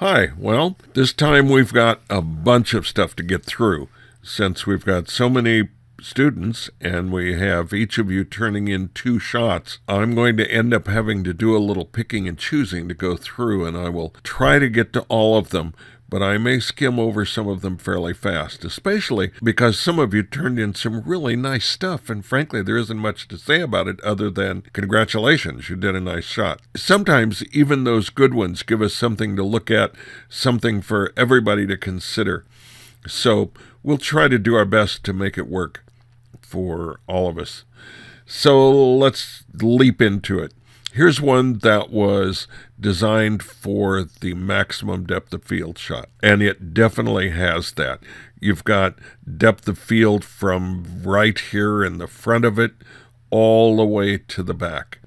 Hi, well, this time we've got a bunch of stuff to get through since we've got so many students and we have each of you turning in 2 shots. I'm going to end up having to do a little picking and choosing to go through, and I will try to get to all of them, but I may skim over some of them fairly fast, especially because some of you turned in some really nice stuff, and frankly, there isn't much to say about it other than congratulations, you did a nice shot. Sometimes even those good ones give us something to look at, something for everybody to consider. So we'll try to do our best to make it work for all of us. So let's leap into it. Here's one that was designed for the maximum depth of field shot, and it definitely has that. You've got depth of field from right here in the front of it all the way to the back.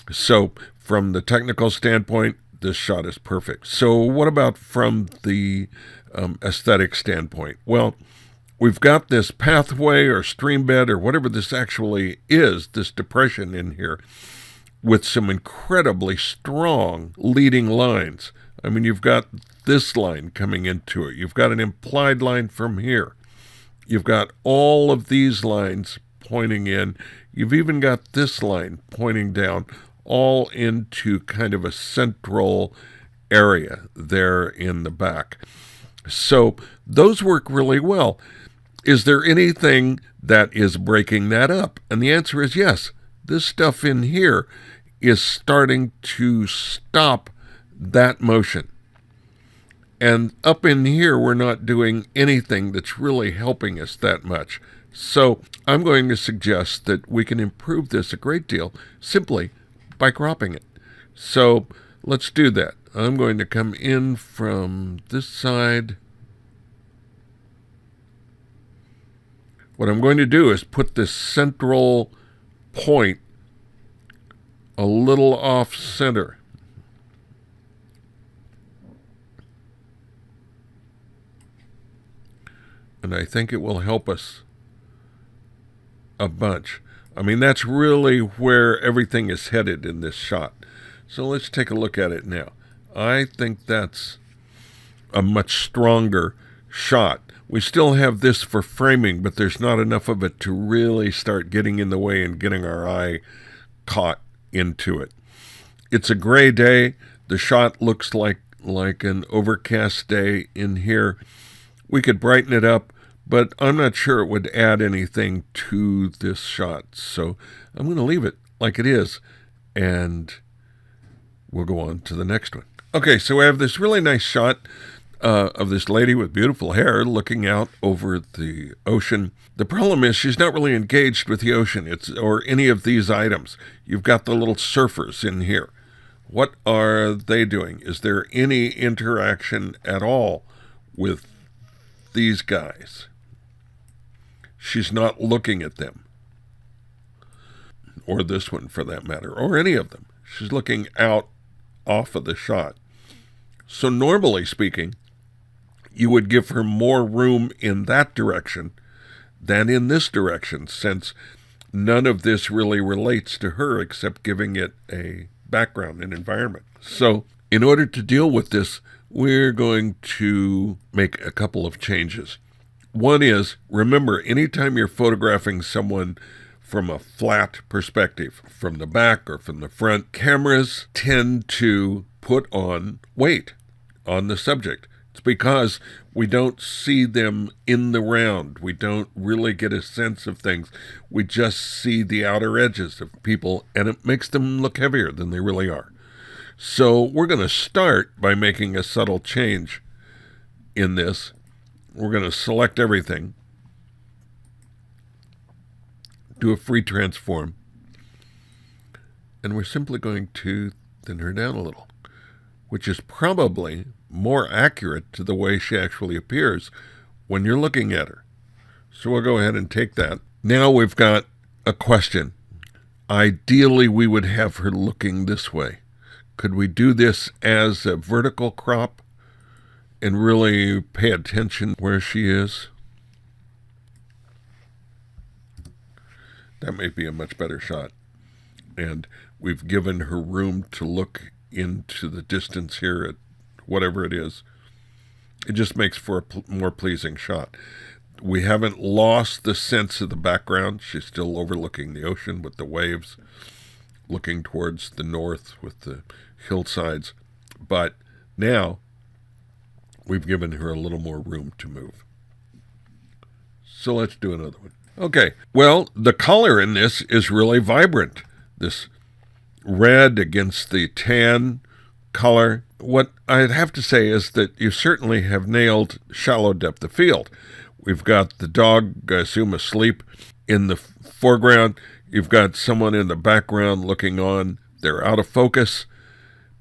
So from the technical standpoint, this shot is perfect. So what about from the aesthetic standpoint? Well, we've got this pathway or stream bed or whatever this actually is, this depression in here, with some incredibly strong leading lines. I mean, you've got this line coming into it. You've got an implied line from here. You've got all of these lines pointing in. You've even got this line pointing down, all into kind of a central area there in the back. So those work really well. Is there anything that is breaking that up? And the answer is yes. This stuff in here is starting to stop that motion. And up in here, we're not doing anything that's really helping us that much. So I'm going to suggest that we can improve this a great deal simply by cropping it. So let's do that. I'm going to come in from this side. What I'm going to do is put this central point a little off center. And I think it will help us a bunch. I mean, that's really where everything is headed in this shot. So let's take a look at it now. I think that's a much stronger shot. We still have this for framing, but there's not enough of it to really start getting in the way and getting our eye caught into it. It's a gray day. The shot looks like an overcast day in here. We could brighten it up, but I'm not sure it would add anything to this shot. So I'm going to leave it like it is, and we'll go on to the next one. Okay, so we have this really nice shot of this lady with beautiful hair looking out over the ocean. The problem is she's not really engaged with the ocean or any of these items. You've got the little surfers in here. What are they doing? Is there any interaction at all with these guys? She's not looking at them. Or this one for that matter, or any of them. She's looking out off of the shot. So normally speaking, you would give her more room in that direction than in this direction, since none of this really relates to her except giving it a background and environment. So in order to deal with this, we're going to make a couple of changes. One is, remember, anytime you're photographing someone from a flat perspective, from the back or from the front, cameras tend to put on weight on the subject. It's because we don't see them in the round. We don't really get a sense of things. We just see the outer edges of people, and it makes them look heavier than they really are. So we're going to start by making a subtle change in this. We're going to select everything, do a free transform, and we're simply going to thin her down a little, which is probably more accurate to the way she actually appears when you're looking at her. So we'll go ahead and take that. Now we've got a question. Ideally, we would have her looking this way. Could we do this as a vertical crop and really pay attention where she is? That may be a much better shot. And we've given her room to look into the distance here at whatever it is. It just makes for a more pleasing shot. We haven't lost the sense of the background. She's still overlooking the ocean with the waves, looking towards the north with the hillsides. But now we've given her a little more room to move. So let's do another one. Okay, well, the color in this is really vibrant. This red against the tan color. What I'd have to say is that you certainly have nailed shallow depth of field. We've got the dog, I assume, asleep in the foreground. You've got someone in the background looking on. They're out of focus,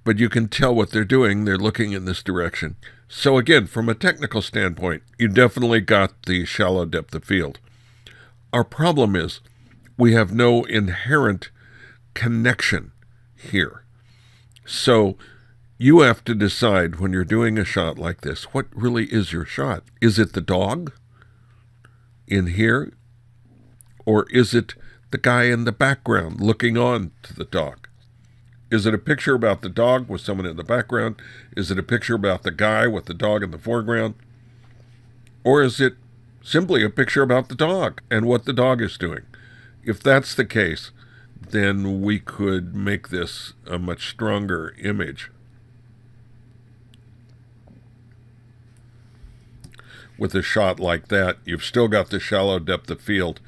but you can tell what they're doing. They're looking in this direction. So again, from a technical standpoint, you definitely got the shallow depth of field. Our problem is we have no inherent connection here. So you have to decide when you're doing a shot like this, what really is your shot? Is it the dog in here? Or is it the guy in the background looking on to the dog? Is it a picture about the dog with someone in the background? Is it a picture about the guy with the dog in the foreground? Or is it simply a picture about the dog and what the dog is doing? If that's the case, then we could make this a much stronger image. With a shot like that, you've still got the shallow depth of field,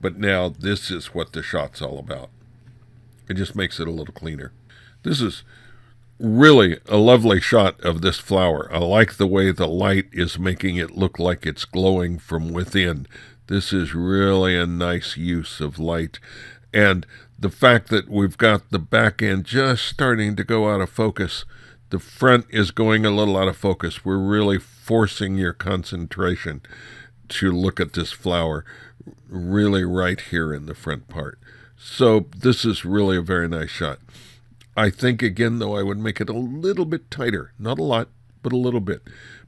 but now this is what the shot's all about. It just makes it a little cleaner. This is really a lovely shot of this flower. I like the way the light is making it look like it's glowing from within. This is really a nice use of light. And the fact that we've got the back end just starting to go out of focus, the front is going a little out of focus. We're really forcing your concentration to look at this flower really right here in the front part. So this is really a very nice shot. I think, again, though, I would make it a little bit tighter. Not a lot, but a little bit.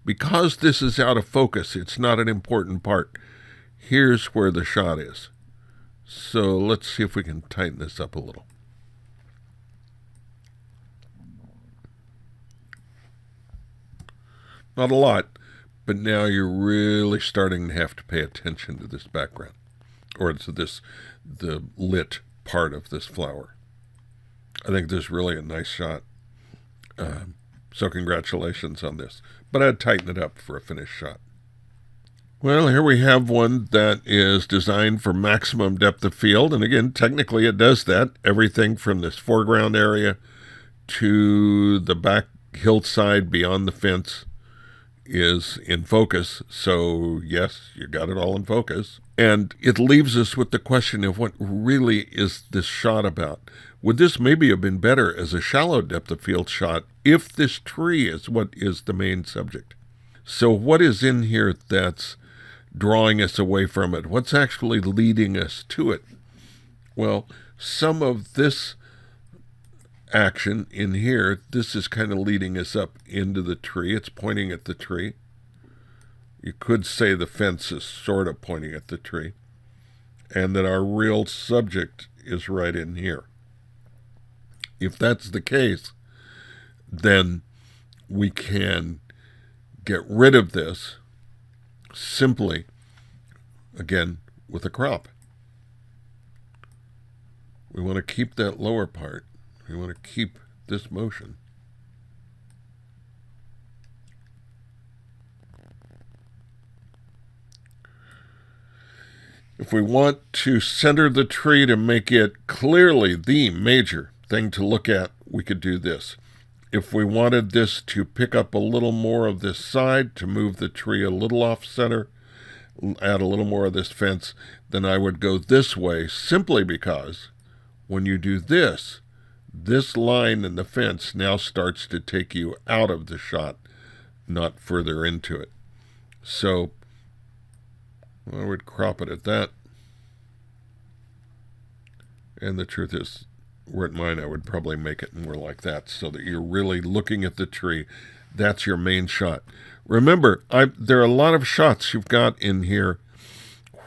Because this is out of focus, it's not an important part. Here's where the shot is. So let's see if we can tighten this up a little. Not a lot, but now you're really starting to have to pay attention to this background, or to the lit part of this flower. I think this is really a nice shot. So congratulations on this. But I'd tighten it up for a finished shot. Well, here we have one that is designed for maximum depth of field. And again, technically it does that. Everything from this foreground area to the back hillside beyond the fence is in focus. So yes, you got it all in focus. And it leaves us with the question of what really is this shot about? Would this maybe have been better as a shallow depth of field shot if this tree is what is the main subject? So what is in here that's drawing us away from it? What's actually leading us to it? Well, some of this action in here, this is kind of leading us up into the tree. It's pointing at the tree. You could say the fence is sort of pointing at the tree, and that our real subject is right in here. If that's the case, then we can get rid of this simply, again, with a crop. We want to keep that lower part. We want to keep this motion. If we want to center the tree to make it clearly the major thing to look at, we could do this. If we wanted this to pick up a little more of this side, to move the tree a little off center, add a little more of this fence, then I would go this way, simply because when you do this, this line in the fence now starts to take you out of the shot, not further into it. So I would crop it at that. And the truth is, were it mine, I would probably make it more like that, so that you're really looking at the tree. That's your main shot. Remember, there are a lot of shots you've got in here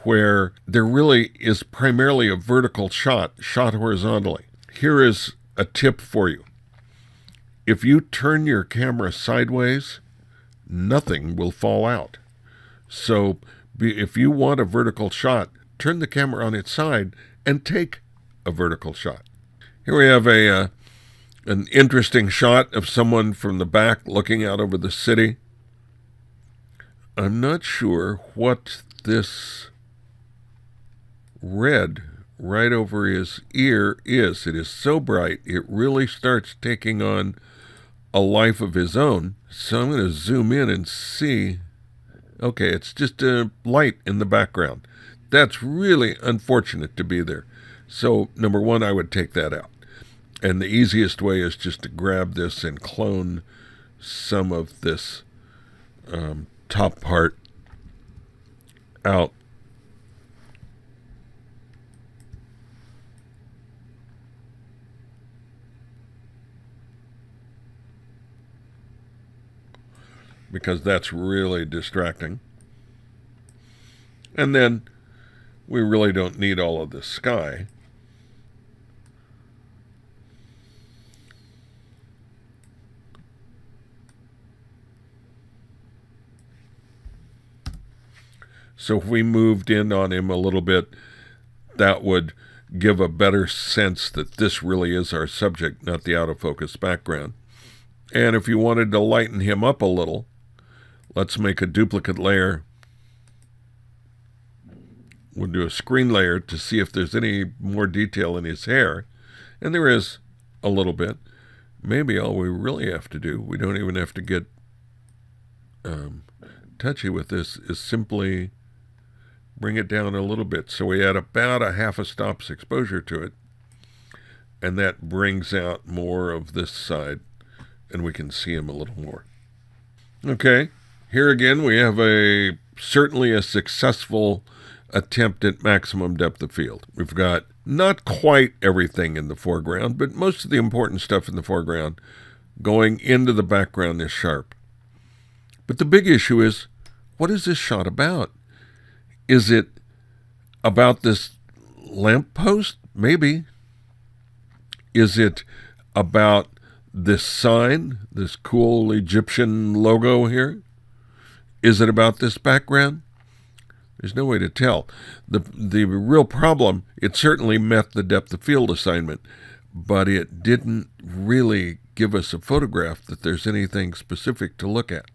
where there really is primarily a vertical shot horizontally. Here is a tip for you. if you turn your camera sideways, nothing will fall out. So if you want a vertical shot, turn the camera on its side and take a vertical shot. Here we have an interesting shot of someone from the back looking out over the city. I'm not sure what this red right over his ear is. It is so bright, it really starts taking on a life of his own. So I'm going to zoom in and see. Okay, it's just a light in the background. That's really unfortunate to be there. So, number one, I would take that out. And the easiest way is just to grab this and clone some of this top part out. Because that's really distracting. And then we really don't need all of the sky. So if we moved in on him a little bit, that would give a better sense that this really is our subject, not the out of focus background. And if you wanted to lighten him up a little, let's make a duplicate layer. We'll do a screen layer to see if there's any more detail in his hair. And there is a little bit. Maybe all we really have to do, we don't even have to get touchy with this, is simply bring it down a little bit. So we add about a half a stop's exposure to it. And that brings out more of this side. And we can see him a little more. Okay. Here again, we have certainly a successful attempt at maximum depth of field. We've got not quite everything in the foreground, but most of the important stuff in the foreground going into the background is sharp. But the big issue is, what is this shot about? Is it about this lamppost? Maybe. Is it about this sign, this cool Egyptian logo here? Is it about this background? There's no way to tell. The real problem, it certainly met the depth of field assignment, but it didn't really give us a photograph that there's anything specific to look at.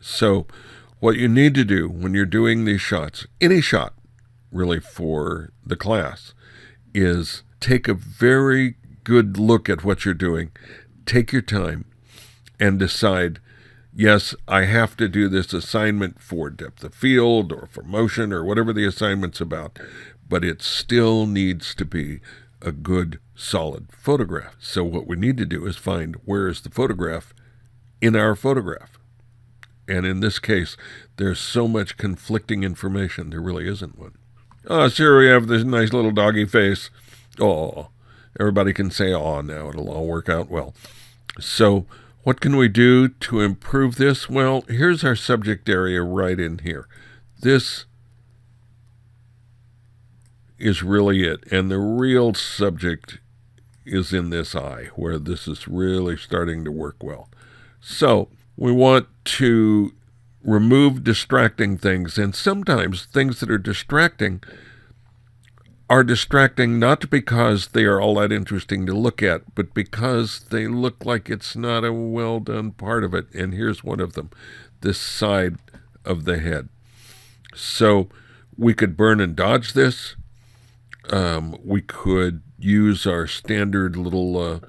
So what you need to do when you're doing these shots, any shot really for the class, is take a very good look at what you're doing, take your time, and decide, yes, I have to do this assignment for depth of field or for motion or whatever the assignment's about, but it still needs to be a good, solid photograph. So what we need to do is find where is the photograph in our photograph. And in this case, there's so much conflicting information, there really isn't one. Oh, sure, we have this nice little doggy face. Oh, everybody can say aw now. It'll all work out well. So what can we do to improve this? Well, here's our subject area right in here. This is really it. And the real subject is in this eye, where this is really starting to work well. So we want to remove distracting things. And sometimes things that are distracting not because they are all that interesting to look at, but because they look like it's not a well-done part of it. And here's one of them, this side of the head. So we could burn and dodge this. We could use our standard little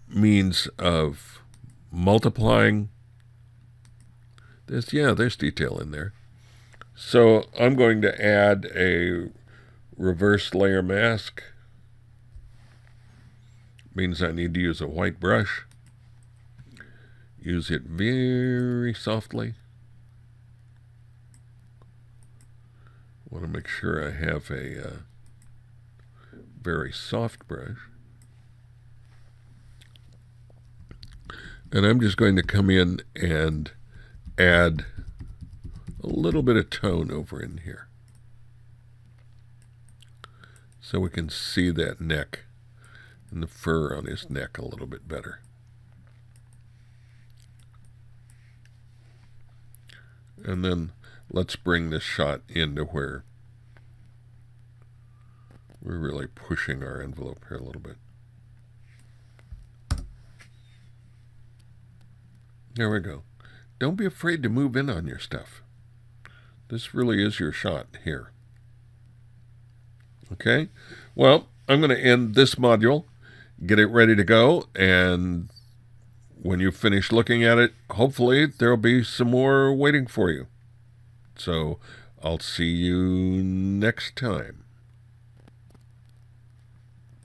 means of multiplying this. Yeah, there's detail in there. So I'm going to add a reverse layer mask. Means I need to use a white brush. Use it very softly. Want to make sure I have a very soft brush. And I'm just going to come in and add a little bit of tone over in here, so we can see that neck and the fur on his neck a little bit better. And then let's bring this shot into where we're really pushing our envelope here a little bit. There we go. Don't be afraid to move in on your stuff. This really is your shot here. Okay? Well, I'm going to end this module, get it ready to go, and when you finish looking at it, hopefully there'll be some more waiting for you. So I'll see you next time.